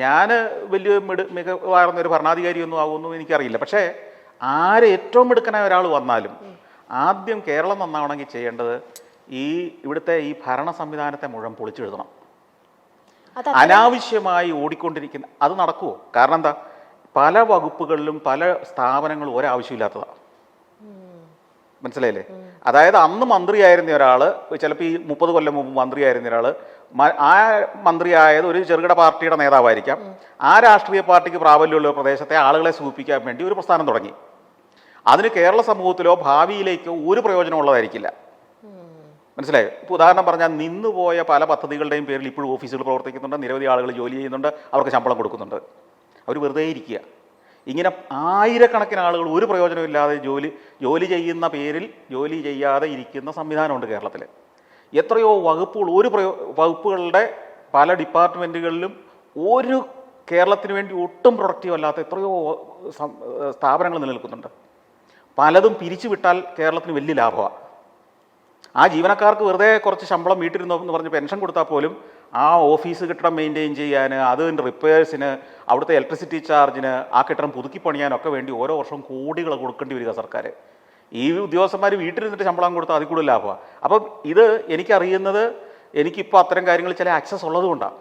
ഞാൻ വലിയ മികവാർന്ന ഒരു ഭരണാധികാരിയൊന്നും ആകുമെന്നും എനിക്കറിയില്ല. പക്ഷേ ആര് ഏറ്റവും മിടുക്കനായ ഒരാൾ വന്നാലും ആദ്യം കേരളം നന്നാവണമെങ്കിൽ ചെയ്യേണ്ടത് ഇവിടുത്തെ ഈ ഭരണ സംവിധാനത്തെ മുഴുവൻ പൊളിച്ചെഴുതണം. അനാവശ്യമായി ഓടിക്കൊണ്ടിരിക്കുന്ന അത് നടക്കുമോ? കാരണം എന്താ, പല വകുപ്പുകളിലും പല സ്ഥാപനങ്ങളും ഒരാവശ്യമില്ലാത്തതാണ്. മനസ്സിലായില്ലേ? അതായത് അന്ന് മന്ത്രിയായിരുന്ന ഒരാൾ, ചിലപ്പോൾ ഈ 30 കൊല്ലം മുമ്പ് മന്ത്രിയായിരുന്ന ഒരാൾ, ആ മന്ത്രിയായത് ഒരു ചെറുകിട പാർട്ടിയുടെ നേതാവായിരിക്കാം. ആ രാഷ്ട്രീയ പാർട്ടിക്ക് പ്രാബല്യമുള്ള പ്രദേശത്തെ ആളുകളെ സൂചിപ്പിക്കാൻ വേണ്ടി ഒരു പ്രസ്ഥാനം തുടങ്ങി. അതിന് കേരള സമൂഹത്തിലോ ഭാവിയിലേക്കോ ഒരു പ്രയോജനമുള്ളതായിരിക്കില്ല. മനസ്സിലായോ? ഇപ്പോൾ ഉദാഹരണം പറഞ്ഞാൽ, നിന്നുപോയ പല പദ്ധതികളുടെയും പേരിൽ ഇപ്പോഴും ഓഫീസുകൾ പ്രവർത്തിക്കുന്നുണ്ട്, നിരവധി ആളുകൾ ജോലി ചെയ്യുന്നുണ്ട്, അവർക്ക് ശമ്പളം കൊടുക്കുന്നുണ്ട്. അവർ വെറുതെ ഇരിക്കുക. ഇങ്ങനെ ആയിരക്കണക്കിന് ആളുകൾ ഒരു പ്രയോജനമില്ലാതെ ജോലി ചെയ്യുന്ന പേരിൽ ജോലി ചെയ്യാതെ ഇരിക്കുന്ന സംവിധാനമുണ്ട് കേരളത്തിൽ. എത്രയോ വകുപ്പുകൾ, വകുപ്പുകളുടെ പല ഡിപ്പാർട്ട്മെൻറ്റുകളിലും ഒരു കേരളത്തിന് വേണ്ടി ഒട്ടും പ്രൊഡക്റ്റീവ് അല്ലാത്ത എത്രയോ സ്ഥാപനങ്ങൾ നിലനിൽക്കുന്നുണ്ട്. പലതും പിരിച്ചുവിട്ടാൽ കേരളത്തിന് വലിയ ലാഭമാണ്. ആ ജീവനക്കാർക്ക് വെറുതെ കുറച്ച് ശമ്പളം വീട്ടിരുന്നോ എന്ന് പറഞ്ഞ് പെൻഷൻ കൊടുത്താൽ പോലും ആ ഓഫീസ് കെട്ടിടം മെയിൻറ്റെയിൻ ചെയ്യാൻ, അതിൻ്റെ റിപ്പയേഴ്സിന്, അവിടുത്തെ ഇലക്ട്രിസിറ്റി ചാർജിന്, ആ കെട്ടിടം പുതുക്കി പണിയാനൊക്കെ വേണ്ടി ഓരോ വർഷവും കോടികൾ കൊടുക്കേണ്ടി വരിക സർക്കാർ. ഈ ഉദ്യോഗസ്ഥന്മാർ വീട്ടിലിരുന്നിട്ട് ശമ്പളം കൊടുത്താൽ അതിൽ കൂടുതൽ ലാഭമാണ്. അപ്പം ഇത് എനിക്കറിയുന്നത്, എനിക്കിപ്പോൾ അത്തരം കാര്യങ്ങൾ ചില ആക്സസ് ഉള്ളത് കൊണ്ടാണ്.